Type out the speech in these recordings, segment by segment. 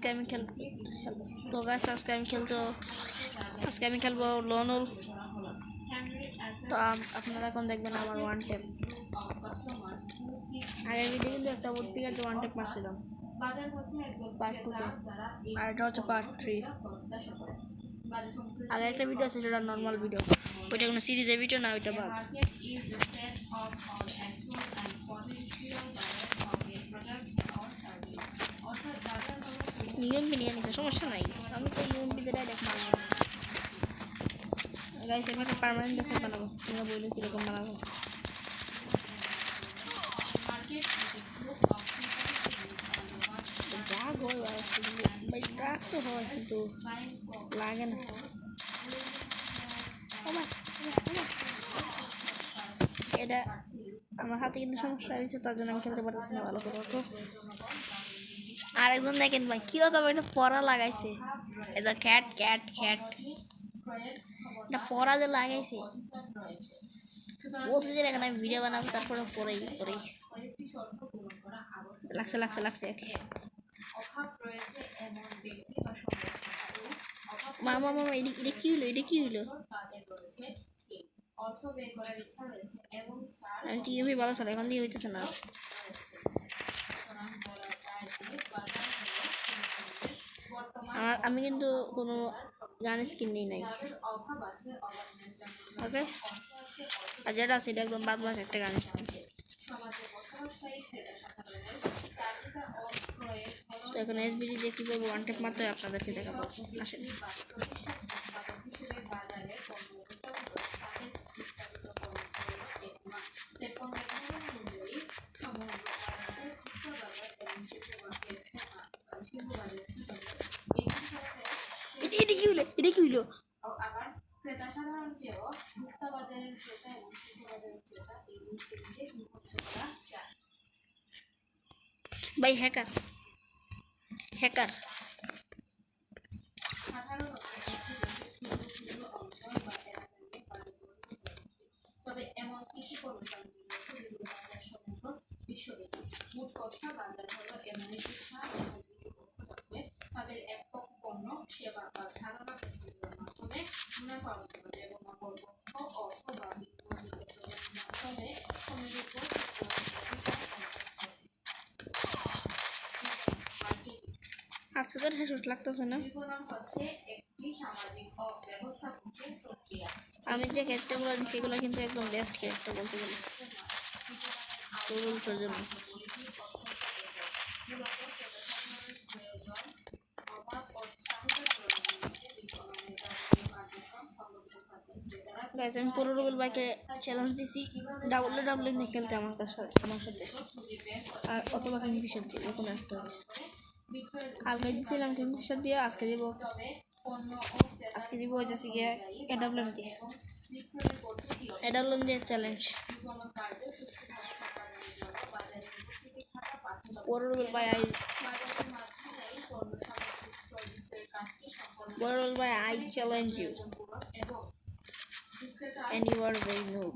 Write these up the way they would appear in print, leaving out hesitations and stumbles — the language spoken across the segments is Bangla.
আমি খেলবো তো গাছ আজকে আমি খেলবো লোন উলফ। তো আপনারা এখন দেখবেন আমার ওয়ান টেপ। আগের ভিডিও কিন্তু একটা উড পিকারতে ওয়ান টেপ মারছিলাম পার্ট 2তে, আর এটা হচ্ছে পার্ট 3। আগে একটা ভিডিও আছে সেটা নর্মাল ভিডিও, ওইটা কোনো সিরিজের ভিডিও না, ওইটা বাদ। নিয়মকে নিয়ে নিছে, সমস্যা নাই, আমি তো নিয়মবিদের ডাইরেক্ট মারবো। গাইস আমি একটা পার্মানেন্ট ডেসেন বানাবো, তোমরা বললো কীরকম বানাবো। ড্রাগ হয় ভাই, ড্রাগ তো হয় কিন্তু লাগে না। এটা আমার হাতে কিন্তু সমস্যা হয়েছে, তার জন্য আমি খেলতে পারতেছি না ভালো করে। আরেকজন দেখেন ভাই কিরকম একটা পড়া লাগাইছে, এটা খ্যাট খ্যাট খ্যাট, এটা পড়া যে লাগাইছে বলছে যে এখানে আমি ভিডিও বানাবো, তারপরে পরেই লাগছে লাগছে লাগছে। মামা মামা এটা কি হলো, এটা কি হলো? আমি টিভি ভালো চলে, এখন দিয়ে হইতেছে না। আমি কিন্তু কোনো গান স্কিন নেই নাই, ওকে? আর যেটা আছে এটা একদম বাদ বাদ একটা গান স্কিন। তো এখন এসবিজি দিয়ে কী করবো ওয়ান টেপ মারতে হয় আপনাদেরকে দেখাবো, আসেন। এটা কি হলো, এটা কি হলো? ভাই হ্যাকার হ্যাকার। আজকে তো হেডশট লাগতেছে না। আমি যে ক্যারেক্টারগুলো দিচ্ছি সেগুলো কিন্তু একদম বেস্ট ক্যারেক্টার বলতে গেলে জন্য। গাইস আমি পুরো রুবেল ভাইকে চ্যালেঞ্জ দিছি ডাব্লিউ নিয়ে খেলতে আমার সাথে, আর অথবা কিংফিশার দিয়ে কোনো একটা। কালকে দিয়েছিলাম কিংফিশার দিয়ে, আজকে দিব হইতেছি গিয়ে এডাবলন দিয়ে চ্যালেঞ্জ। পুরো রুবেল ভাই I challenge you and you are very noob.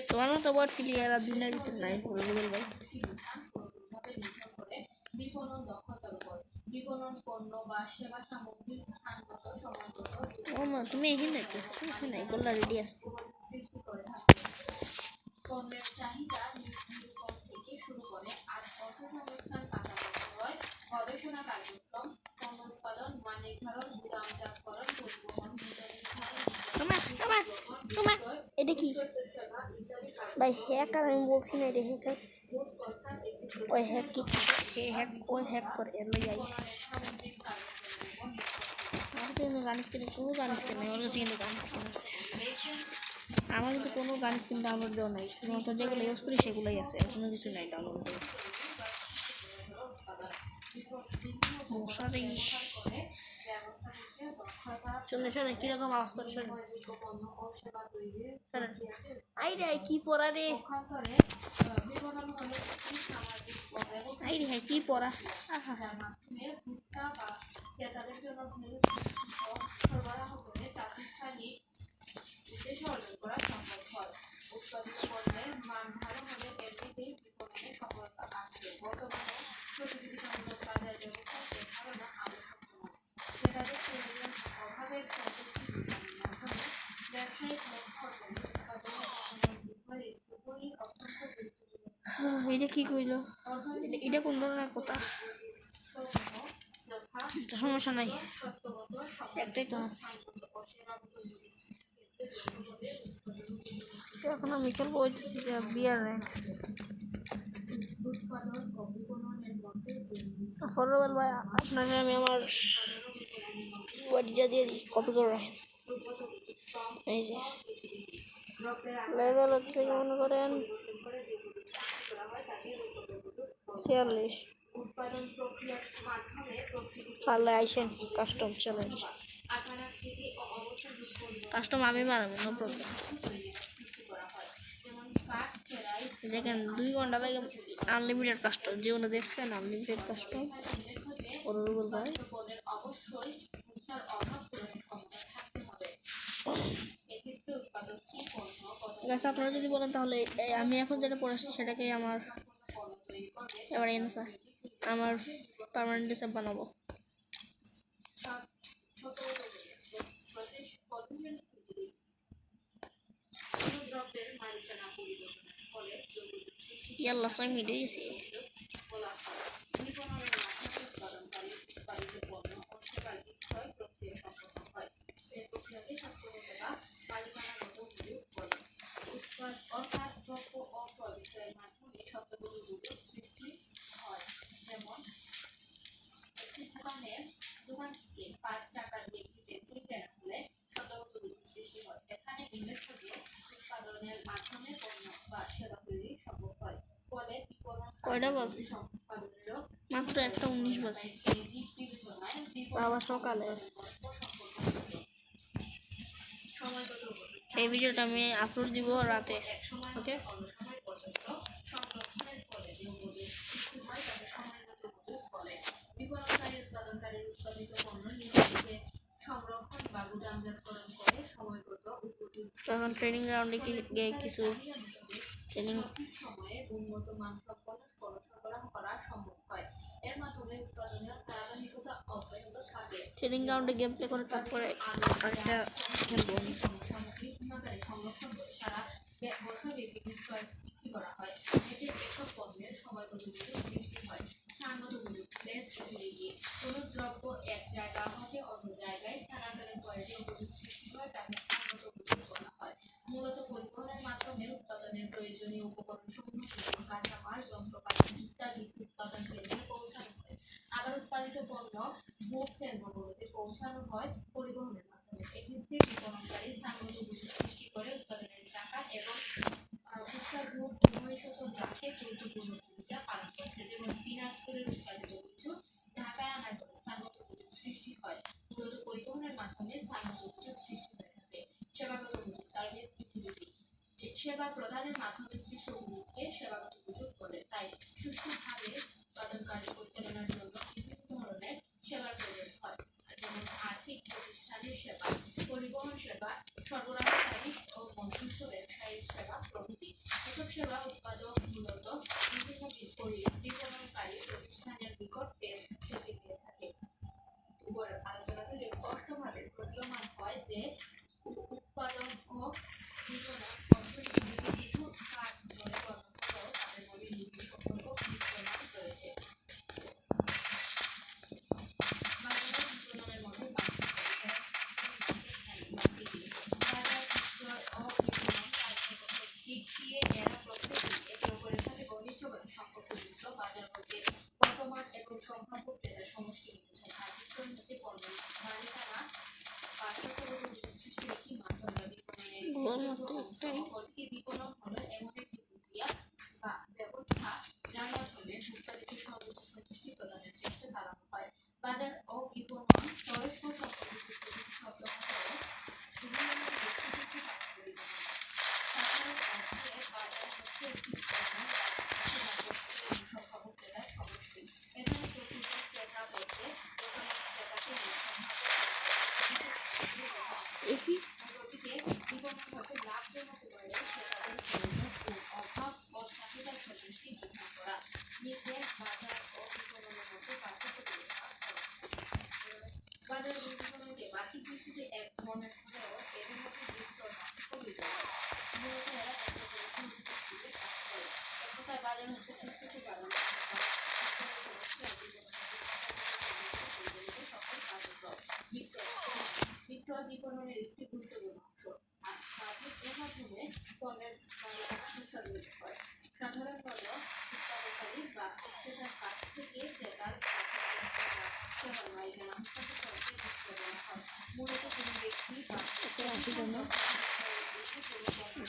তোমার মতো বট ক্লিয়ার আর দিনের ভিতরে নাই রুবেল ভাই। ও মা তুমি এখানে দেখতেছো, সমস্যা নাই, গোল্লা রেডি আছে। এটা কি ভাই হ্যাকার? আমি বলছি না এটা হ্যাকার। ওই হ্যাক কি ওই হ্যাক করে এর লই আইছে। আমার তো কিন্তু গান স্কিন, কোনো গান স্কিন নেই, ওর কাছে কিন্তু গান স্কিন আছে। আমার কিন্তু কোনো গান স্কিন ডাউনলোড দেওয়া নাই, শুধুমাত্র যেগুলো ইউজ করি সেগুলোই আছে, কোনো কিছু নাই ডাউনলোড দেওয়া। মশারি শুনে কিরকম আওয়াজ করে শোনেন। আই রে কি পড়া রে, আই রে কি পড়া। এটা কি কইল, এটা কোন ধরনের কথা? সমস্যা নাই, একটাই তো আছে। এখন আমি খেলবো বিয়ার র্যাঙ্ক। ফরওয়াল ভাই, আপনাকে আমি আমার বডিটা দিয়ে দিচ্ছি, কপি করে রাখেন। এই যে লেভেল হচ্ছে মনে করেন 46। পারলে আইসেন, কাস্টম চ্যালেঞ্জ। কাস্টম আমি মারাবো, নো প্রবলেম। দেখেন 2 ঘন্টা লাগে আনলিমিটেড কাস্টম, যেগুলো দেখছেন আনলিমিটেড কাস্টম ফরওয়াল ভাই। গাছ আপনারা যদি বলেন তাহলে আমি এখন যেটা পড়াচ্ছি সেটাকেই আমার এবার অ্যান্সার, আমার পার্মানেন্ট হিসাব বানাবো। ইয়াল্লা 6 মিনিট হয়ে গেছে। কয়টা বাজে? মাত্র 1:19 বাজে, আবার সকালে। এই ভিডিওটা আমি আপলোড দিব রাতে, ওকে? তখন ট্রেনিং গ্রাউন্ডে গিয়ে কিছু ট্রেনিং গ্রাউন্ডে গেম প্লে করে তারপরে আরেকটা খেলবো।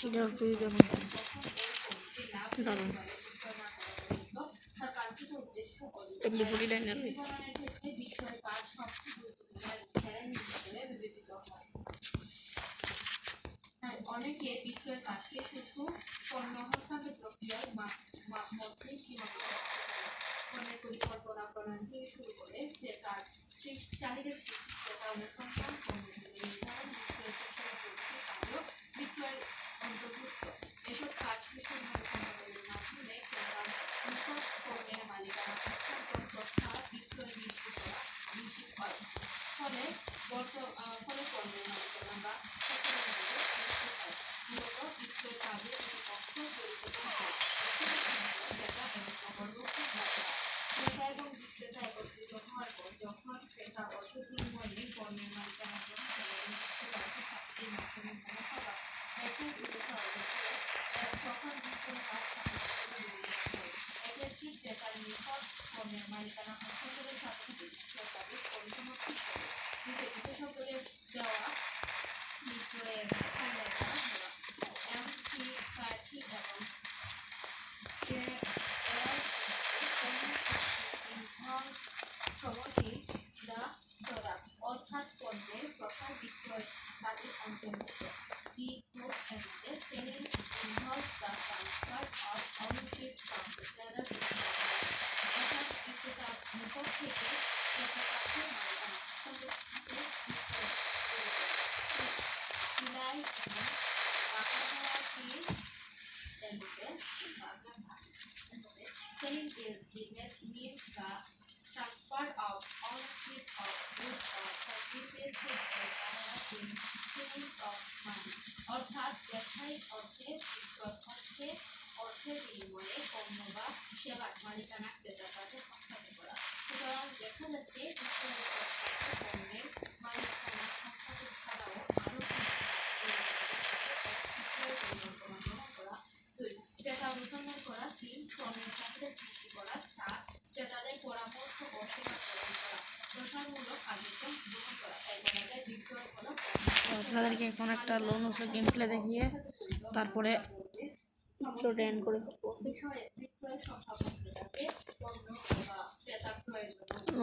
সেটার প্রয়োজন দারুণ এমনি বডি লাইনার অনেকে বিক্রয় কাজকে শুধু পণ্য হস্তান্তর প্রক্রিয়ার মধ্যে সীমাবদ্ধ পণ্যের পরিকল্পনা প্রণয়ন থেকে শুরু করে ক্রেতার চাহিদা সৃষ্টি ক্রেতা অনুসন্ধান পণ্য নির্ধারণ বিক্রয় অন্তর্ভুক্ত এসব কাজ কৃষকদের মাধ্যমে ক্রেতার নিকট পণ্যের মালিকানা হস্তান্তর তথা বিক্রয় নিশ্চিত হয় ফলে পণ্যের মালিকানা বা মূলত বিক্রয় কাজে প্রতিপক্ষ জড়িত ক্রেতা এবং বিক্রেতা একত্রিত হওয়ার পর যখন ক্রেতা অর্থ বিনিময়ে পণ্যের মালিকানা গ্রহণ করে শাস্তির মাধ্যমে মুনাফা বা একই তখন বিক্রয় কাজ এটি ক্রেতার নিকট পণ্যের মালিকানা হস্তান্তরের সাথে বিক্রয়কারী পরিসমাপ্তি করে বিশেষজ্ঞদের দেওয়া বিক্রয়ের অর্থাৎ পণ্যের প্রথম বিক্রয় কাজের অন্তর্ভুক্ত selling involves the transfer of ownership from the seller to the buyer অর্থাৎ বিক্রেতা নিকট থেকে ক্রেতার কাছে মালিকানা হস্তান্তর সিলাই এবং selling is business means the transfer of ownership of goods or services to a buyer in terms of money. অর্থাৎ ব্যবসায়িক অর্থে বিক্রয় হচ্ছে অর্থের বিনিময়ে পণ্য বা সেবার মালিকানা ক্রেতার কাছে হস্তান্তর করা। সুতরাং দেখা যাচ্ছে পণ্যের মালিকানা হস্তান্তর ছাড়াও আরও ক্রেতা অনুসন্ধান করা 3 পণ্যের চাহিদা সৃষ্টি করা 4 ক্রেতাদের পরামর্শ ও সেবা প্রদান করা প্রসারমূলক কার্যক্রম গ্রহণ করা তাই বলা যায় বিক্রয় হলো আপনাদেরকে এখন একটা লোন উপরে গেম প্লে দেখিয়ে তারপরে ভিডিওটা এন্ড করে বিষয়ে বিক্রয় সম্ভাবনা ক্রেতাকে পণ্য বা ক্রেতা ক্রয়ের জন্য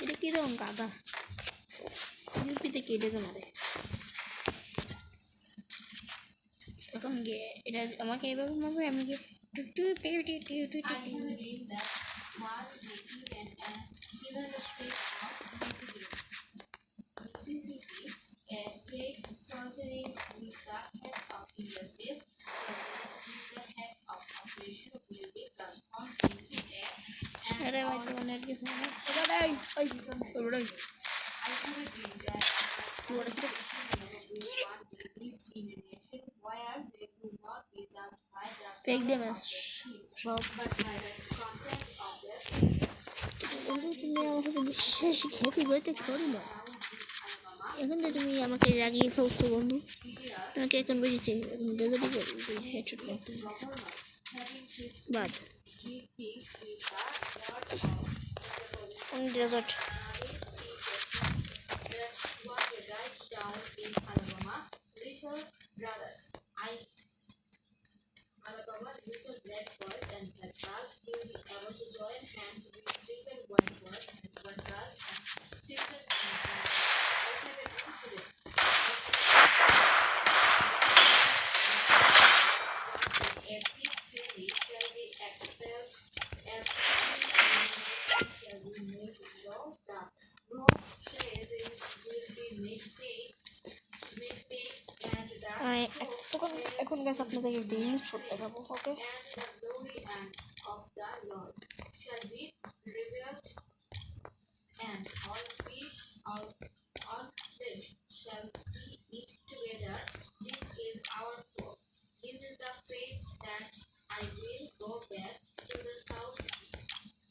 এটা কিরকম গাদা ইউপিতে কেটে মারে এখন গিয়ে এটা আমাকে এইভাবে মারবে আমি গিয়ে अरे भाई तो नेट के सामने फेक डैमेज सब তুমি আমাকে বিশ্বাস খেতে বলতে করি না এখন তো তুমি আমাকে রাগিয়ে ফেলছো বন্ধু আমাকে এখন বুঝেছি এখন বেগটি করি হেডশট করতে বাদ on desert little brothers Alabama little black boys and black girls will be able to join hands with little white boys and white girls and sisters epic fairy shall be expelled shall be made law the road says is will be made paid আমি তখন এখন গাছ আপনাদেরকে ডিম শট দেখাবো। ওকে, and the glory and of the Lord shall be revealed, and all flesh shall see it together. This is our hope. This is the faith that I will go back to the south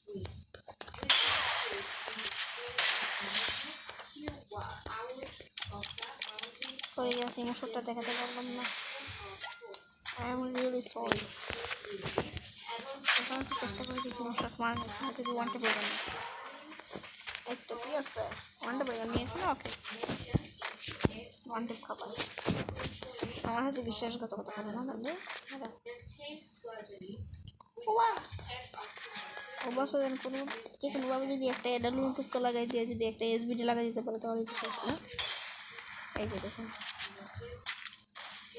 with. With this faith we will out of the mountains sorry গাছ ইমোশনটা দেখাতে পারলাম না। I am really sorry. এবার একটু চেষ্টা করে দেখি ইমোশন মারার হয়তো কি ওয়ানটা পেয়ে গেল। এই তো ঠিক আছে, ওয়ানটা পেয়ে গেল, নিয়ে আসলে ওকে ওয়ানটা খাবার। আমার হাতে বিশ্বাসঘাতকতা করে না বন্ধু। অবশ্যই কোনো যে কোনোভাবে যদি একটা অ্যাডালুন টুকটা লাগাই দিয়ে যদি একটা এসবিডি লাগাই দিতে পারে তাহলে তো শেষ না। এই যে দেখুন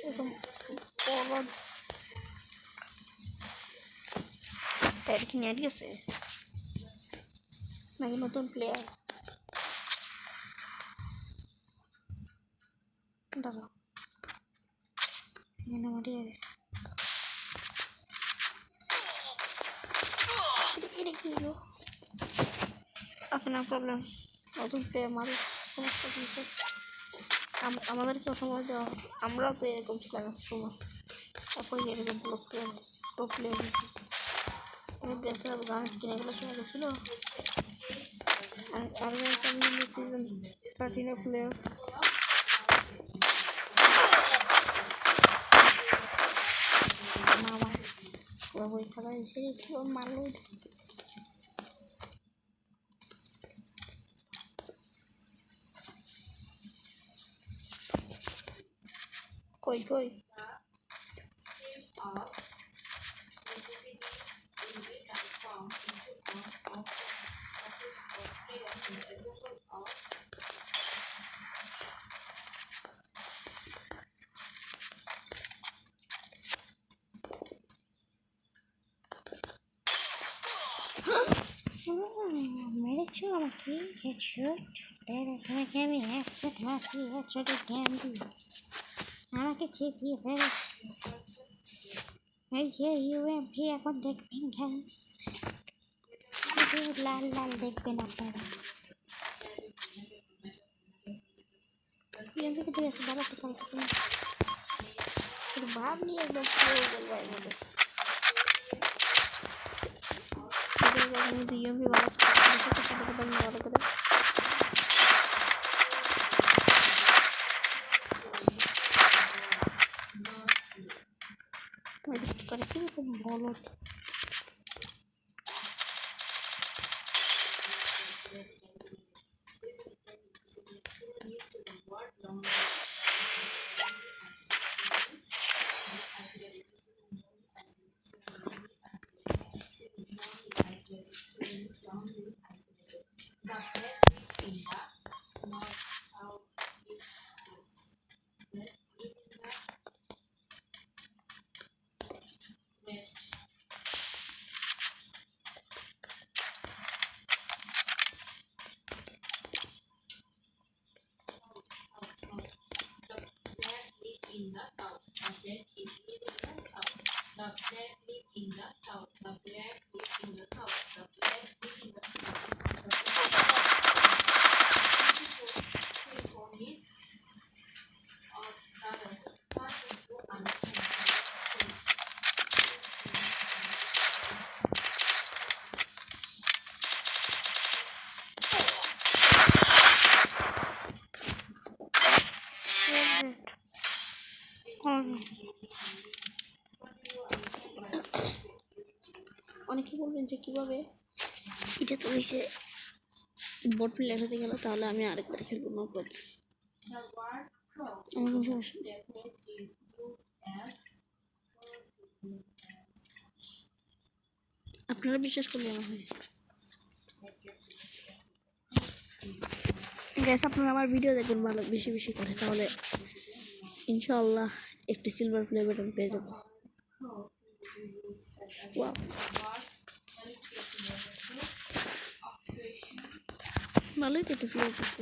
এরকম প্যাড কি নিয়ে গেছে নাকি নতুন প্লেয়ার? দাঁড়াও মাটি এটা কি হলো? আপনার প্রবলেম নতুন প্লেয়ার মারি সমস্যা কিছু আমাদেরকেও সময় দেওয়া, আমরাও তো এরকম ছিলাম এক সময়, তারপরে এরকম প্লেয়ার ড্রেসের গান স্কিন এগুলো কেনা গেছিলো। আর আমি সিজন 13 প্লেয়ার মামা বই খাবার এসে কি মারলো। কই কই মেরেছো আমাকে হেডশট? তোমাকে আমি হেডশট মারছি, হেডশটের জ্ঞান দিই আমাকে চেপিয়ে ফেলে। এই যে ইউএমপি এখন দেখবেন গাইস, লাল লাল দেখবেন আপনারা। ইউএমপিকে দিয়ে একটু ভালো কোথাও থাকুন ভাব নিয়ে একদম পুরো বলবো এর মধ্যে ইউএমপি ভালো ভালো করে করে কিরকম বলো তো। In the south, the black is live in the south. The black live in the south. The black live in the south. The black live in the south. Of brotherhood, passing through understanding. অনেকে বলবেন যে কীভাবে এটা তো হয়েছে বোর্ড প্লেয়ার হতে গেল, তাহলে আমি আরেকবার খেলবো, নো প্রবলেম, আমার কোনো সমস্যা নেই। আপনারা বিশ্বাস করলে না হয় গ্যাস, আপনারা আমার ভিডিও দেখবেন ভালো বেশি বেশি করে, তাহলে ইনশাআল্লাহ একটি সিলভার প্লে বাটন পেয়ে যাবো। ভালোই তো একটু প্লে করছে।